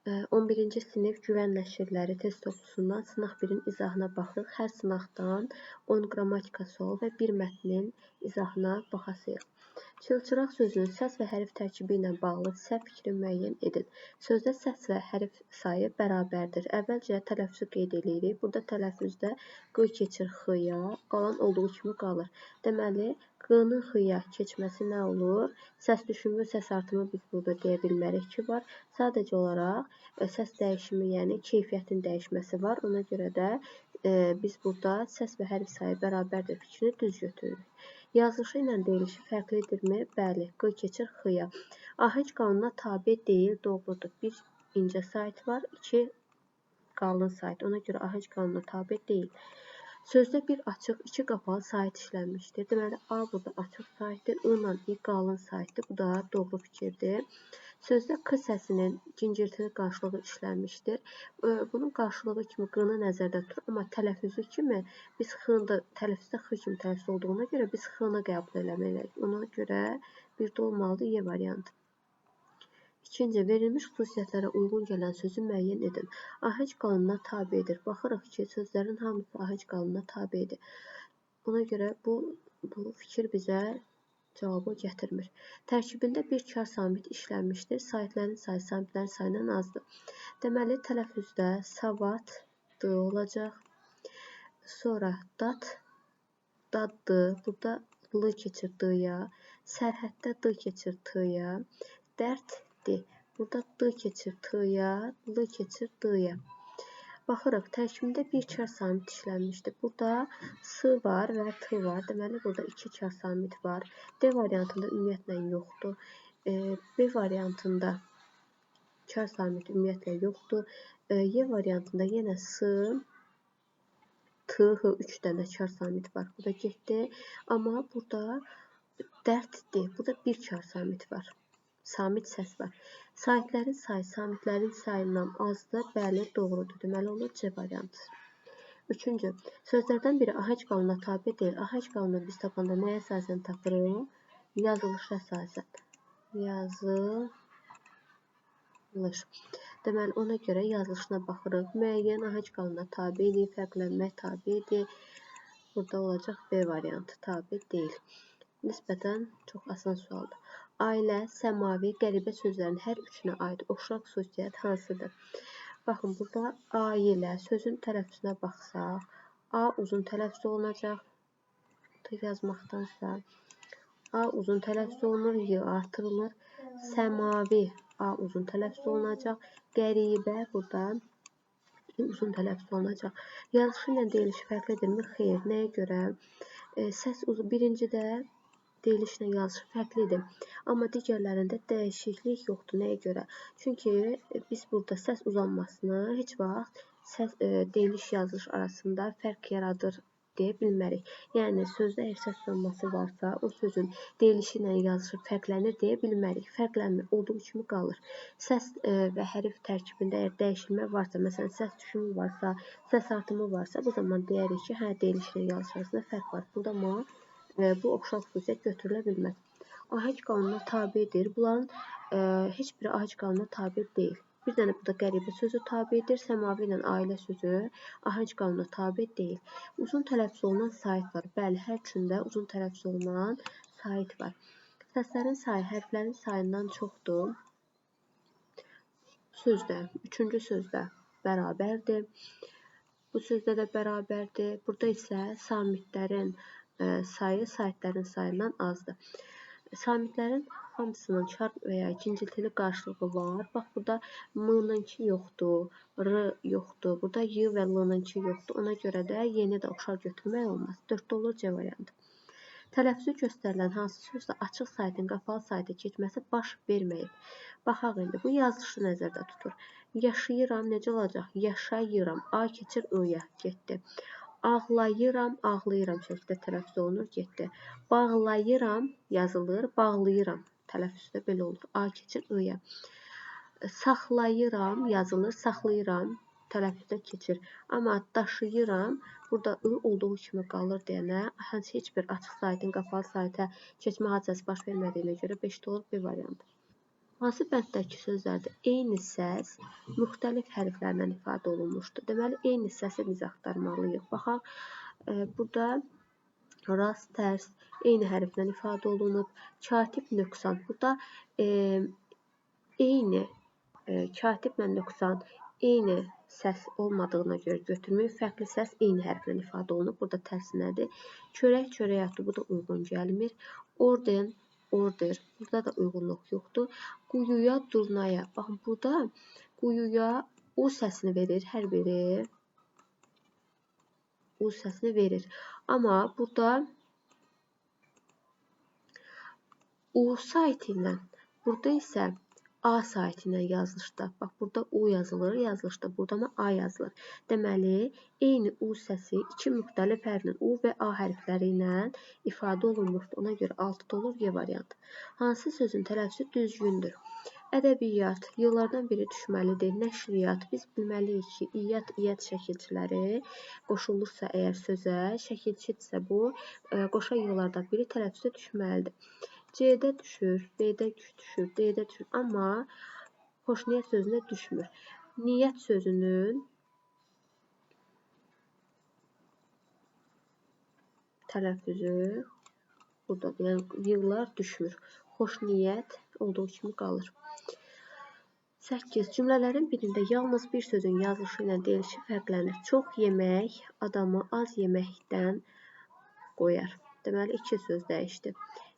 11-ci sinif güvən nəşrləri test toplusundan sınaq 1-in izahına baxırıq. Hər sınaqdan 10 qrammatika sual və 1 mətnin izahına baxasıyıq. Çılçıraq sözünün səs və hərf tərkibi ilə bağlı səhv fikri müəyyən edin. Sözdə səs və hərf sayı bərabərdir. Əvvəlcə tələffüzü qeyd edirik. Burada tələffüzdə q keçir x-ya, qalan olduğu kimi qalır. Deməli, q-nın x-ya keçməsi nə olur? Səs düşümü, səs artımı biz burada deyə bilmərik ki, var. Sadəcə olaraq səs dəyişimi, yəni keyfiyyətin dəyişməsi var. Ona görə də biz burada səs və hərf sayı bərabərdir fikrini düz götürürük. Yazılışı ilə deyilişi fərqlidirmi? Bəli, q keçir x-ya. AHC qanununa tabe deyil, doğrudur. Bir incə sayt var, 2 qalın sayt. Ona görə AHC qanununa tabe deyil. Sözdə bir açıq, 2 qapalı sayt işlənmişdir. Deməli, A burada açıq saytdır, I ilə I qalın saytdır. Bu da doğru fikirdir. Sözdə k səsinin cingirtili qarşılığı işlənmişdir. Bunun qarşılığı kimi q-nı nəzərdə tutur, amma tələffüzü kimi biz x-ını tələffüzdə x kimi tələffüz olduğuna görə biz x-ını qəbul eləməliyik. Ona görə bir də olmalıdır Y variantı. İkinci, verilmiş xüsusiyyətlərə uyğun gələn sözü müəyyən edin. AHC qanununa tabedir. Baxırıq ki, sözlərin hamısı AHC qanununa tabedir. Buna görə bu fikir bizə cavabı gətirmir. Tərkibində bir kar samit işlənmişdir. Saytlərin sayı samitlərin sayından azdır. Deməli, tələffüzdə savad d olacaq. Sonra daddır. Burada l keçir d-ya. Sərhəddə d keçir t-ya. Dərddir. Burada d keçir t-ya. L keçir d-ya. Baxırıq, tərkibində bir kar samit işlənmişdir. Burada s var və t var. Deməli, burada 2 kar samit var. D variantında ümumiyyətlə yoxdur. B variantında kar samit ümumiyyətlə yoxdur. Y variantında yenə s, t, h 3 dənə kar samit var. Bu da getdi. Amma burada dərddir. Burada bir kar samit var. Samit səs var. Saytlərin sayı samitlərin sayından azdır. Bəli, doğrudur. Deməli olur C variantı. Üçüncü, sözlərdən biri AHC qanununa tabe deyil. AHC qanunu biz tapanda nəyə əsasən tapırıq? Yazılışa əsasən. Yazılış. Deməli, ona görə yazılışına baxırıq. Müəyyən AHC qanununa tabedir. Fərqlənmək tabedir. Burada olacaq B variantı. Tabe deyil. Nisbətən çox asan sualdır. Ailə, səmavi, qəribə sözlərin hər üçünə aid oxşar xüsusiyyət hansıdır? Baxın, burada ailə sözün tələffüzünə baxsaq, A uzun tələffüz olunacaq. Yazmaqdansa A uzun tələffüz olunur, Y artırılır. Səmavi A uzun tələffüz olunacaq. Qəribə burada uzun tələffüz olunacaq. Yazışı ilə deyilişi fərqlidirmi? Xeyr. Nəyə görə? Səs birincidə deyilişlə yazışı fərqlidir. Amma digərlərində dəyişiklik yoxdur. Nəyə görə? Çünki biz burada səs uzanmasını heç vaxt deyiliş yazılış arasında fərq yaradır deyə bilmərik. Yəni, sözdə əgər səs uzanması varsa, o sözün deyilişi ilə yazışı fərqlənir deyə bilmərik. Fərqlənmir, olduğu kimi qalır. Səs və hərf tərkibində əgər dəyişilmə varsa, məsələn, səs düşümü varsa, səs artımı varsa, bu zaman deyərik ki, hə, deyiliş ilə yazılış arasında fərq var. Burada amma bu oxşar xüsusiyyət götürülə bilməz. AHC qanununa tabedir. Bunların heç biri AHC qanununa tabe deyil. Bir dənə burada qəribə sözü tabedir. Səmavi ilə ailə sözü AHC qanununa tabe deyil. Uzun tələffüz olunan sayt var. Bəli, hər üçündə uzun tələffüz olunan sayt var. Səslərin sayı hərflərin sayından çoxdur. Sözdə, üçüncü sözdə bərabərdir. Bu sözdə də bərabərdir. Burada isə samitlərin sayı saytlərin sayından azdır. Samitlərin hamısının kar və ya ikinciltili qarşılığı var. Bax, burada m-nınki yoxdur, r yoxdur. Burada y və l-nınki yoxdur. Ona görə də yeni də oxşar götürmək olmaz. 4-də olur C variantı. Tələffüzü göstərilən hansı sözdə açıq saytın qapalı sayta keçməsi baş verməyib? Baxaq indi. Bu yazılışı nəzərdə tutur. Yaşayıram necə olacaq? Yaşayıram. A keçir I-ya. Getdi. Ağlayıram, ağlayıram şəkildə tələffüz olunur. Getdi. Bağlayıram yazılır. Bağlayıram. Tələffüzdə belə olur. A keçir I-ya. Saxlayıram yazılır. Saxlayıram. Tələffüzdə keçir. Amma daşıyıram. Burada I olduğu kimi qalır deyənə heç bir açıq saytın qapalı sayta keçmə hadisəsi baş vermədiyinə görə 5-də olur B variantı. Hansı bənddəki sözlərdə eyni səs müxtəlif hərflərlə ifadə olunmuşdur? Deməli, eyni səsi biz axtarmalıyıq. Baxaq, burada rast, tərs, eyni hərflə ifadə olunub. Katib, nöqsan. Burada eyni katiblə nöqsan eyni səs olmadığına görə götürməyib. Fərqli səs eyni hərflə ifadə olunub. Burada tərsi nədir? Çörək, çörək atı. Bu da uyğun gəlmir. Orden, order. Burada da uyğunluq yoxdur. Quyuya, durnaya. Baxın, burada quyuya U səsini verir. Hər biri U səsini verir. Amma burada U saiti ilə, burada isə A saiti ilə yazılışda. Bax, burada U yazılır, yazılışda. Burada mı A yazılır. Deməli, eyni U səsi iki müxtəlif hərflə U və A hərfləri ilə ifadə olunmuşdur. Ona görə 6 olur Y variantı. Hansı sözün tələffüzü düzgündür? Ədəbiyyat yıllardan biri düşməlidir. Nəşriyyat. Biz bilməliyik ki, iyyat, iyyat şəkilçiləri qoşulursa əgər sözə, şəkilçidirsə bu, qoşa yıllardan biri tələffüzə düşməlidir. C-də düşür, B-də düşür, D-də düşür. Amma xoşniyyət sözünə düşmür. Niyyət sözünün tələffüzü buradadır. Yəni, yıllar düşmür. Xoşniyyət olduğu kimi qalır. 8. Cümlələrin birində yalnız bir sözün yazılışı ilə deyilişi fərqlənir. Çox yemək adamı az yeməkdən qoyar. Deməli, iki söz dəyişdi.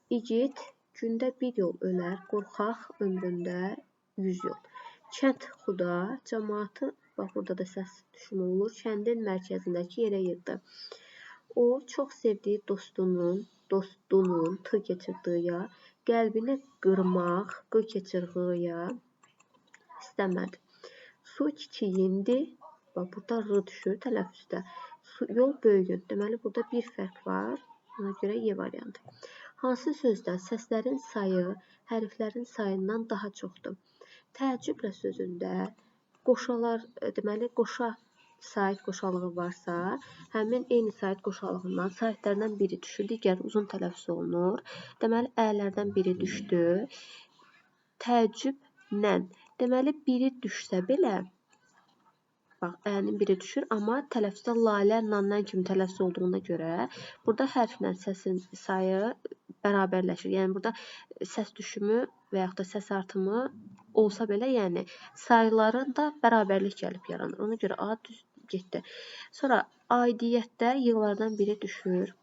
İgid gündə bir yol ölər, qorxaq ömründə 100 yol. Kənd xuda cəmaatı, bax burada da səs düşümü olur, kəndin mərkəzindəki yerə yığdı. O çox sevdiyi dostunun tı keçirdiyə, qəlbini qırmaq, qı keçirğıya istəmədi. Su kiçiyindi, bax burada r düşür tələffüzdə. Yol böyüyün. Deməli, burada bir fərq var. Ona görə Y variantı. Hansı sözdə səslərin sayı hərflərin sayından daha çoxdur? Təəccüblə sözündə qoşalar, deməli, qoşa sait qoşalığı varsa, həmin eyni sait qoşalığından saitlərdən biri düşür, digər uzun tələffüz olunur. Deməli, ələrdən biri düşdü. Təəccüblə. Deməli, biri düşsə belə, bax, ənin biri düşür, amma tələffüzdə lalə, nannan kimi tələffüz olduğuna görə burada hərflə səsin sayı bərabərləşir. Yəni, burada səs düşümü və yaxud da səs artımı olsa belə, yəni, sayıların da bərabərlik gəlib yaranır. Ona görə A düz getdi. Sonra, aidiyyətdə yığlardan biri düşür.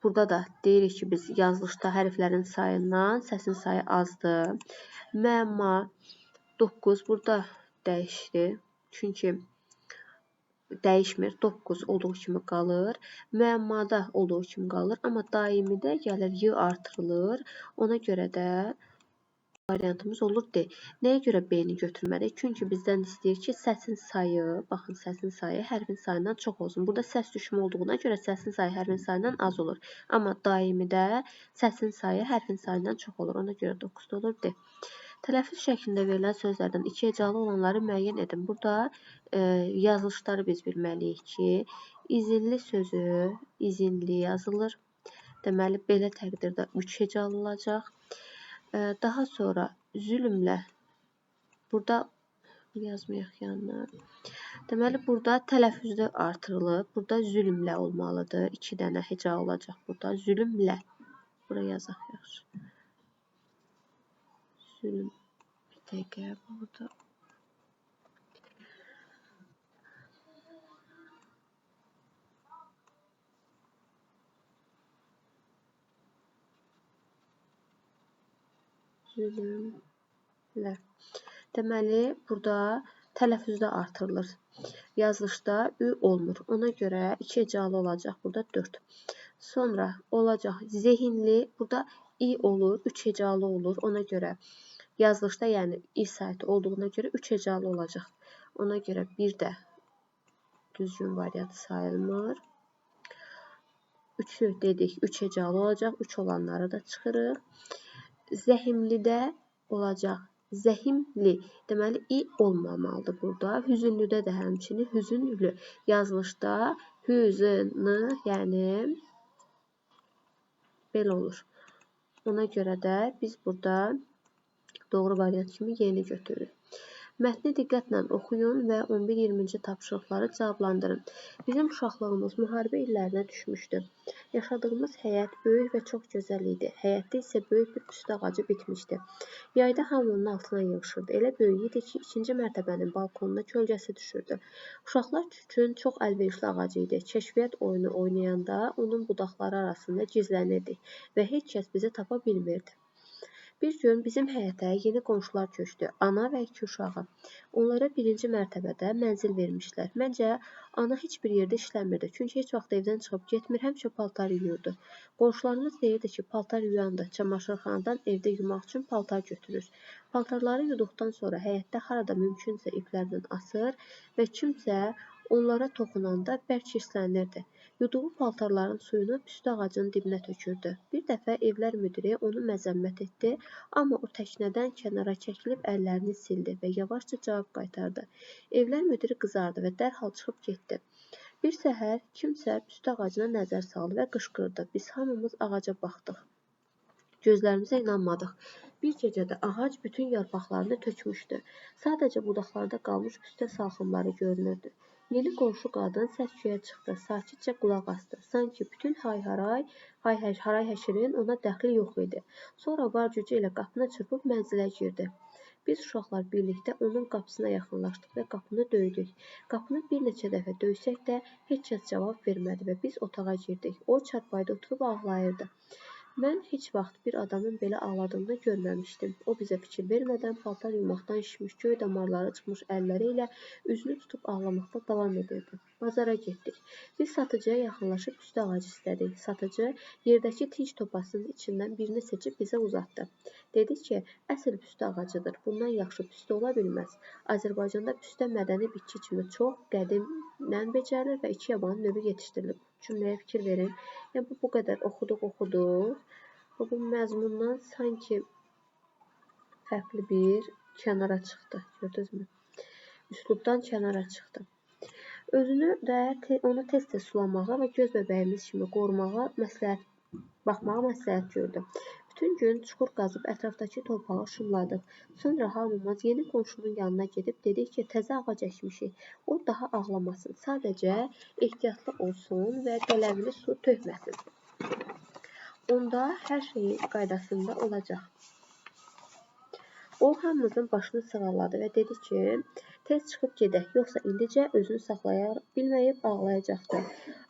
Burada da deyirik ki, biz yazılışda hərflərin sayından səsin sayı azdır. Müəmma 9 burada dəyişdi. Çünki dəyişmir. 9 olduğu kimi qalır. Müəmmada olduğu kimi qalır. Amma daimidə gəlir, y artırılır. Ona görə də variantımız olur D. Nəyə görə B-ni götürmədik? Çünki bizdən istəyir ki, səsin sayı, baxın, səsin sayı hərfin sayından çox olsun. Burada səs düşümü olduğuna görə səsin sayı hərfin sayından az olur. Amma daimidə səsin sayı hərfin sayından çox olur. Ona görə 9 olur D. Tələffüz şəklində verilən sözlərdən iki hecalı olanları müəyyən edin. Burada yazılışları biz bilməliyik ki, izinli sözü izinli yazılır. Deməli, belə təqdirdə 3 hecalı olacaq. Daha sonra zülmlə, burada yazmayaq yanına. Deməli, burada tələffüzdə artırılıb. Burada zülmlə olmalıdır. 2 dənə heca olacaq burada. Zülmlə. Bura yazaq yaxşı. Zülm. Bir dəqiqə burada. Zülmlə. Deməli, burada tələffüzdə artırılır. Yazılışda ü olmur. Ona görə 2 hecalı olacaq. Burada 4. Sonra olacaq zehinli. Burada i olur. 3 hecalı olur. Ona görə yazılışda, yəni i saiti olduğuna görə 3 hecalı olacaq. Ona görə bir də düzgün variant sayılmır. 3'ü dedik. 3 hecalı olacaq. 3 olanları da çıxırıq. Zəhimlidə olacaq. Zəhimli. Deməli, i olmamalıdır burada. Hüzünlüdə də həmçinin hüzünlü. Yazılışda hüzünlü, yəni belə olur. Ona görə də biz burada doğru variant kimi yeni götürürük. Mətni diqqətlə oxuyun və 11-20-ci tapşırıqları cavablandırın. Bizim uşaqlığımız müharibə illərinə düşmüşdü. Yaşadığımız həyət böyük və çox gözəl idi. Həyətdə isə böyük bir püstə ağacı bitmişdi. Yayda hamı onun altına yığışırdı. Elə böyük idi ki, ikinci mərtəbənin balkonuna kölgəsi düşürdü. Uşaqlar üçün çox əlverişli ağac idi. Kəşfiyyat oyunu oynayanda onun budaqları arasında gizlənirdik və heç kəs bizi tapa bilmirdi. Bir gün bizim həyətə yeni qonşular köçdü. Ana və 2 uşağı. Onlara birinci mərtəbədə mənzil vermişlər. Məncə, ana heç bir yerdə işləmirdi. Çünki heç vaxt evdən çıxıb getmir, həmişə paltar yuyurdu. Qonşularımız deyirdi ki, paltar yuyandı. Çamaşırxanadan evdə yumaq üçün paltar götürür. Paltarları yuduqdan sonra həyətdə harada mümkünsə iplərdən asır və kimsə onlara toxunanda bərk hirslənirdi. Yuduğu paltarların suyunu püstə ağacının dibinə tökürdü. Bir dəfə evlər müdiri onu məzəmmət etdi, amma o təknədən kənara çəkilib əllərini sildi və yavaşca cavab qaytardı. Evlər müdiri qızardı və dərhal çıxıb getdi. Bir səhər kimsə püstə ağacına nəzər saldı və qışqırdı. Biz hamımız ağaca baxdıq. Gözlərimizə inanmadıq. Bir gecədə ağac bütün yarpaqlarını tökmüşdü. Sadəcə budaqlarda qalmış püstə salxımları görünürdü. Yeni qonşu qadın səs-küyə çıxdı, sakitcə qulaq asdı. Sanki bütün haray-həşirin ona dəxli yox idi. Sonra var gücü ilə qapını çırpıb mənzilə girdi. Biz uşaqlar birlikdə onun qapısına yaxınlaşdıq və qapını döydük. Qapını bir neçə dəfə döysək də heç kəs cavab vermədi və biz otağa girdik. O çarpayıda oturub ağlayırdı. Mən heç vaxt bir adamın belə ağladığını görməmişdim. O bizə fikir vermədən paltar yumaqdan şişmiş, göy damarları çıxmış əlləri ilə üzünü tutub ağlamaqda davam edirdi. Bazara getdik. Biz satıcıya yaxınlaşıb püstə ağacı istədik. Satıcı yerdəki tinç topasının içindən birini seçib bizə uzatdı. Dedi ki, əsl püstə ağacıdır. Bundan yaxşı püstə ola bilməz. Azərbaycanda püstə mədəni bitki kimi çox qədimdən becərilir və 2 yabanın növü yetişdirilir. Cümləyə fikir verin. Yəni, bu qədər oxuduq. Bu məzmundan sanki fərqli bir kənara çıxdı. Gördünüzmü? Üslubdan kənara çıxdı. Özünü də onu tez-tez sulamağa və göz bəbəyimiz kimi qorumağa baxmağa məsləhət gördü. Bütün gün çuxur qazıb ətrafdakı torpağı şumladıq. Sonra hamımız yeni qonşunun yanına gedib dedik ki, təzə ağac əkmişik. O daha ağlamasın. Sadəcə ehtiyatlı olsun və qələvli su tökməsin. Onda hər şey qaydasında olacaq. O hamımızın başını sığalladı və dedi ki, tez çıxıb gedək, yoxsa indicə özünü saxlaya bilməyib ağlayacaqdı.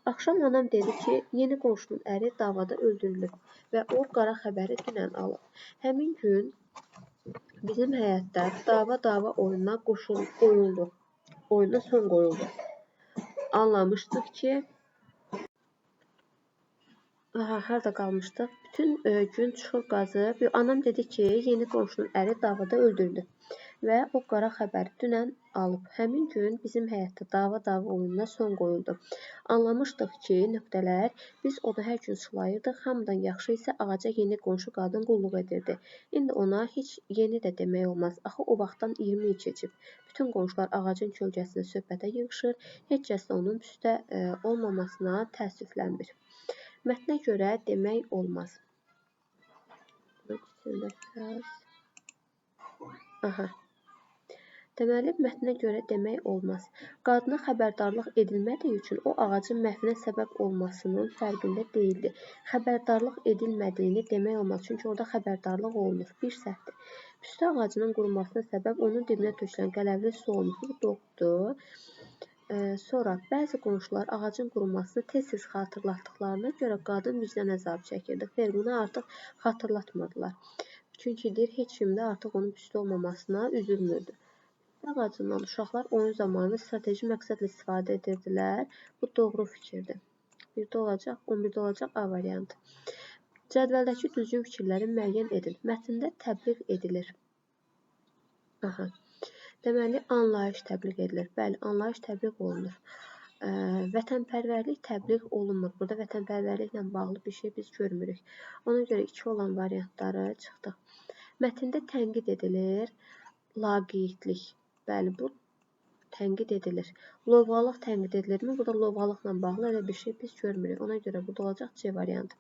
Axşam anam dedi ki, yeni qonşunun əri davada öldürülüb və o qara xəbəri dünən alıb. Həmin gün bizim həyətdə dava oyununa son qoyuldu. Anlamışdıq ki, harada qalmışdıq? Bütün gün çuxur qazıb. Anam dedi ki, yeni qonşunun əri davada öldürülüb və o qara xəbəri dünən alıb. Həmin gün bizim həyətdə dava oyununa son qoyuldu. Anlamışdıq ki, biz onu hər gün sulayırdıq. Hamıdan yaxşı isə ağaca yeni qonşu qadın qulluq edirdi. İndi ona heç yeni də demək olmaz. Axı o vaxtdan 20 il keçib. Bütün qonşular ağacın kölgəsində söhbətə yığışır. Heç kəs də onun püstə olmamasına təəssüflənmir. Mətnə görə demək olmaz. Deməli, mətnə görə demək olmaz. Qadına xəbərdarlıq edilmədiyi üçün o ağacın məhvinə səbəb olmasının fərqində deyildi. Xəbərdarlıq edilmədiyini demək olmaz, çünki orada xəbərdarlıq olunur. Bir səhvdir. Püstə ağacının qurumasına səbəb onun dibinə tökülən qələvli su olmuş. Bu doğrudur. Sonra bəzi qonşular ağacın qurumasını tez-tez xatırlatdıqlarına görə qadın vicdan əzabı çəkirdi. Xeyr, bunu artıq xatırlatmırdılar. Çünki heç kim də artıq onun püstə olmamasına üzülmürdü. Ağacından uşaqlar oyun zamanı strateji məqsədlə istifadə edirdilər. Bu doğru fikirdir. 11-də olacaq A variantı. Cədvəldəki düzgün fikirləri müəyyən edin. Mətndə təbliğ edilir. Deməli, anlayış təbliğ edilir. Bəli, anlayış təbliğ olunur. Vətənpərvərlik təbliğ olunmur. Burada vətənpərvərliklə bağlı bir şey biz görmürük. Ona görə 2 olan variantları çıxdıq. Mətndə tənqid edilir. Laqeydlik. Bəli, bu tənqid edilir. Lovğalıq tənqid edilirmi? Burada lovğalıqla bağlı elə bir şey biz görmürük. Ona görə burada olacaq C variantı.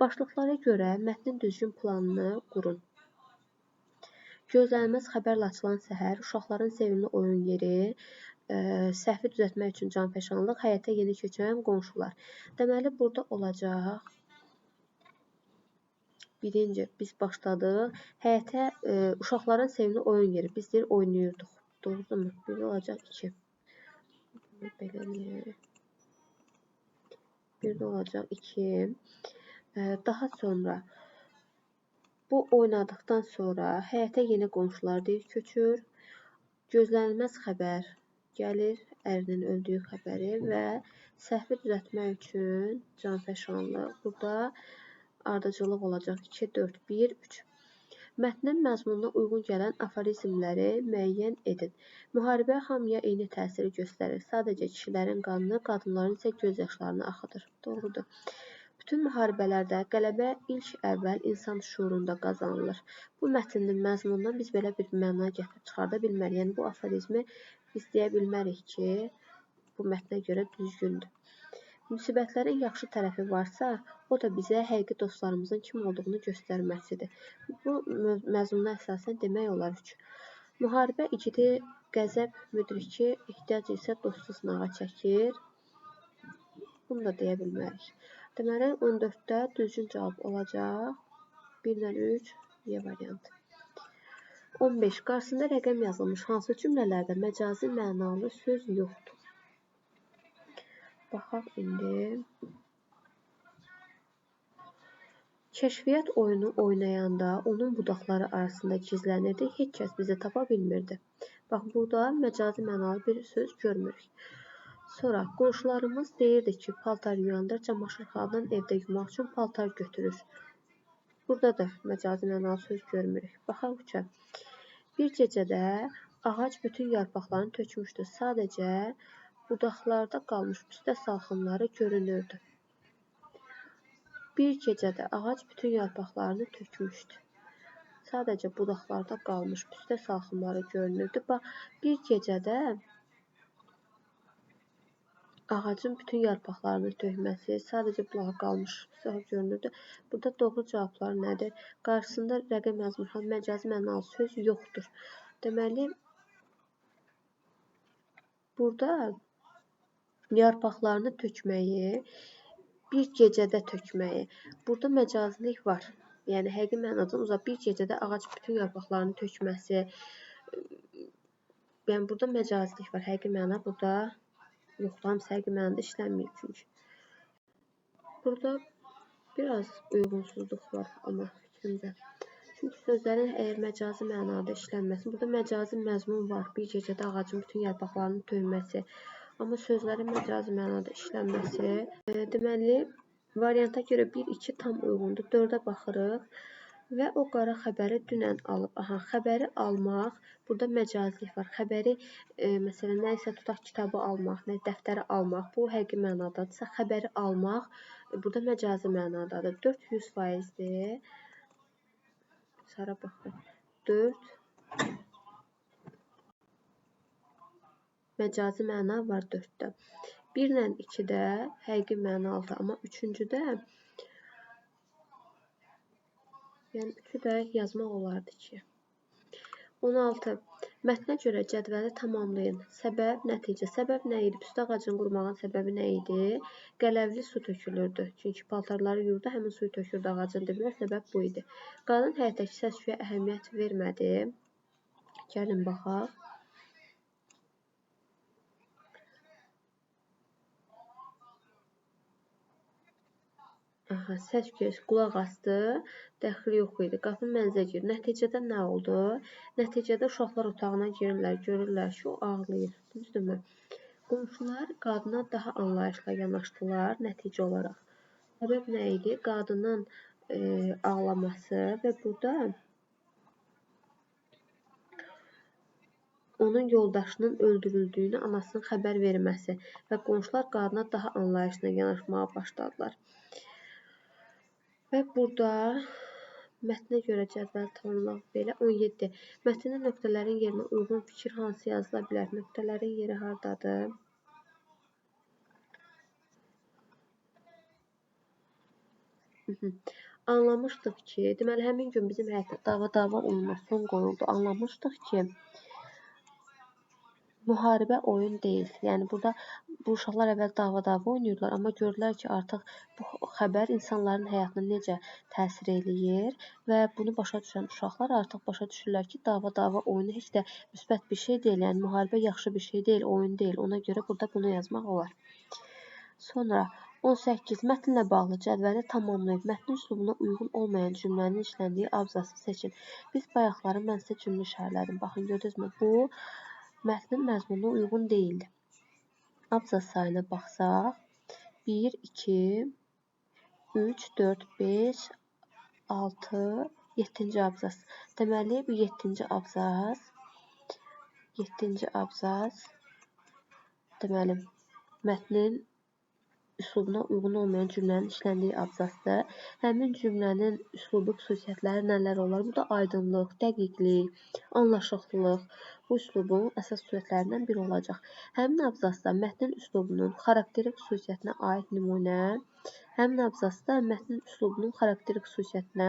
Başlıqlara görə mətnin düzgün planını qurun. Gözlənilməz xəbərlə açılan səhər, uşaqların sevimli oyun yeri, səhvi düzəltmək üçün canfəşanlıq, həyətə yeni köçən qonşular. Deməli, burada olacaq. Birinci, biz başladıq. Həyətə uşaqların sevimli oyun yeri. Biz deyir, oynayırdıq. Doğru mu? Bir olacaq 2. Belə eləyək. Bir də olacaq 2. Daha sonra bu oynadıqdan sonra həyətə yeni qonşular deyir köçür. Gözlənilməz xəbər gəlir, ərinin öldüyü xəbəri və səhvi düzəltmək üçün canfəşanlıq. Burada ardıcıllıq olacaq 2, 4, 1, 3. Mətnin məzmununa uyğun gələn aforizmləri müəyyən edin. Müharibə hamıya eyni təsiri göstərir. Sadəcə kişilərin qanını, qadınların isə göz yaşlarını axıdır. Doğrudur. Bütün müharibələrdə qələbə ilk əvvəl insan şuurunda qazanılır. Bu mətnin məzmunundan biz belə bir məna gətirib çıxarda bilmərik. Yəni, bu aforizmi biz deyə bilmərik ki, bu mətnə görə düzgündür. Müsibətlərin yaxşı tərəfi varsa, o da bizə həqiqi dostlarımızın kim olduğunu göstərməsidir. Bu məzmununa əsasən demək olar ki, müharibə igidi qəzəb müdriki ehtiyac isə dostu sınağa çəkir. Bunu da deyə bilmərik. Deməli, 14-də düzgün cavab olacaq. 1-dən 3, Y variantı. 15. Qarşısında rəqəm yazılmış hansı cümlələrdə məcazi mənalı söz yoxdur? Baxaq indi. Kəşfiyyat oyunu oynayanda onun budaqları arasında gizlənirdi. Heç kəs bizi tapa bilmirdi. Bax, burada məcazi mənalı bir söz görmürük. Sonra qonşularımız deyirdi ki, paltar yuyandır, camaşırxanadan evdə yumaq üçün paltar götürür. Burada da məcazi mənalı söz görmürük. Baxaq 3-ə. Bir gecədə ağac bütün yarpaqlarını tökmüşdü. Sadəcə budaqlarda qalmış püstə salxımları görünürdü. Bir gecədə ağac bütün yarpaqlarını tökmüşdü. Sadəcə budaqlarda qalmış püstə salxımları görünürdü. Bax, bir gecədə ağacın bütün yarpaqlarını tökməsi, sadəcə bulağa qalmış görünürdü. Burada doğru cavablar nədir? Qarşısında rəqəm yazmış məcazi mənalı söz yoxdur. Deməli, burada yarpaqlarını tökməyi, bir gecədə tökməyi, burada məcazilik var. Yəni, həqiqi mənadan uzaq bir gecədə ağac bütün yarpaqlarını tökməsi, yəni burada məcazilik var. Həqiqi məna burada yoxdur, hamısı həqiqi mənada işlənməyib çünki. Burada biraz uyğunsuzluq var amma fikrimcə. Çünki sözlərin əgər məcazi mənada işlənməsi, burada məcazi məzmun var. Bir gecədə ağacın bütün yarpaqlarını tökməsi. Amma sözlərin məcazi mənada işlənməsi. Deməli, varianta görə 1-2 tam uyğundur. 4-ə baxırıq. Və o qara xəbəri dünən alıb. Aha, xəbəri almaq, burada məcazilik var. Xəbəri, məsələn, nə isə tutaq kitabı almaq, nə dəftəri almaq, bu həqiqi mənadadırsa, xəbəri almaq, burada məcazi mənadadır. 4 100%-dir. Sara baxır. 4 məcazi məna var 4-də. 1 ilə 2-də həqiqi mənalıdır, amma 3-cüdə yəni 3-ü də yazmaq olardı ki. 16. Mətnə görə cədvəli tamamlayın. Səbəb, nəticə. Səbəb nə idi? Püstə ağacın qurumağın səbəbi nə idi? Qələvli su tökülürdü. Çünki paltarları yuyurdu, həmin suyu tökürdü ağacın dibinə. Səbəb bu idi. Qadın həyətdəki səs-küyə əhəmiyyət vermədi. Gəlin baxaq. Aha, səs-küyə qulaq asdı, dəxli yox idi. Qapı mənzə girdi. Nəticədə nə oldu? Nəticədə uşaqlar otağına girirlər, görürlər ki, o ağlayır. Düzdürmü? Qonşular qadına daha anlayışla yanaşdılar nəticə olaraq. Səbəb nə idi? Qadının ağlaması və burada onun yoldaşının öldürüldüyünü anasının xəbər verməsi və qonşular qadına daha anlayışla yanaşmağa başladılar. Və burada mətnə görə cədvəl tamamlamaq belə 17. Mətndə nöqtələrin yerinə uyğun fikir hansı yazıla bilər? Nöqtələrin yeri hardadır? Anlamışdıq ki, deməli həmin gün bizim həyətdə dava oyununa son qoyuldu. Anlamışdıq ki, müharibə oyun deyil. Yəni burada bu uşaqlar əvvəl dava oynayırlar, amma gördülər ki, artıq bu xəbər insanların həyatına necə təsir eləyir və bunu başa düşən uşaqlar artıq başa düşürlər ki, dava oyunu heç də müsbət bir şey deyil. Yəni müharibə yaxşı bir şey deyil, oyun deyil. Ona görə burada bunu yazmaq olar. Sonra 18. Mətnlə bağlı cədvəli tamamlayıb mətnin üslubuna uyğun olmayan cümlənin işləndiyi abzası seçin. Biz bayaqları mən sizə cümlə işarələdim. Baxın, gördünüzmü? Bu mətnin məzmununa uyğun deyildi. Abzas sayına baxsaq, 1, 2, 3, 4, 5, 6, 7-ci abzas. Deməli, bu 7-ci abzas. 7-ci abzas. Deməli, mətnin üslubuna uyğun olmayan cümlənin işləndiyi abzasdır. Həmin cümlənin üslubu xüsusiyyətləri nələr olar? Bu da aydınlıq, dəqiqlik, anlaşıqlılıq bu üslubun əsas xüsusiyyətlərindən biri olacaq. Həmin abzasda mətnin üslubunun xarakteri xüsusiyyətinə aid nümunə, həmin abzasda mətnin üslubunun xarakteri xüsusiyyətinə,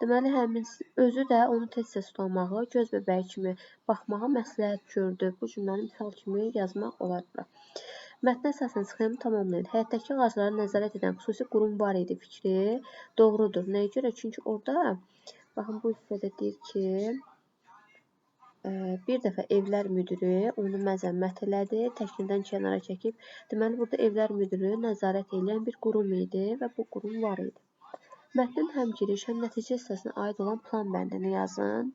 deməli, həmin özü də onu tez-tez tutamağı, göz bəbəyi kimi baxmağı məsləhət gördü. Bu cümləni misal kimi yazmaq olar bura. Mətnə əsasən sxemi tamamlayın. Həyətdəki ağaclara nəzarət edən xüsusi qurum var idi fikri doğrudur. Nəyə görə? Çünki orada, baxın, bu hissədə deyir ki, bir dəfə evlər müdiri onu məzəmmət elədi, təklindən kənara çəkib. Deməli, burada evlər müdiri nəzarət edən bir qurum idi və bu qurum var idi. Mətnin həm giriş, həm nəticə hissəsinə aid olan plan bəndini yazın.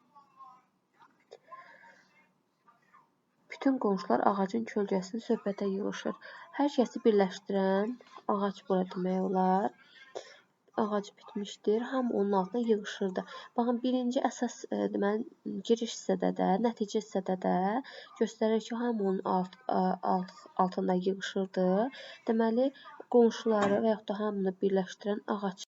Bütün qonşular ağacın kölgəsində söhbətə yığışır. Hər kəsi birləşdirən ağac bura demək olar. Ağac bitmişdir. Hamı onun altına yığışırdı. Baxın, birinci əsas deməli, giriş hissədə də, nəticə hissədə də göstərir ki, hamı onun altında yığışırdı. Deməli, qonşuları və yaxud da hamını birləşdirən ağac.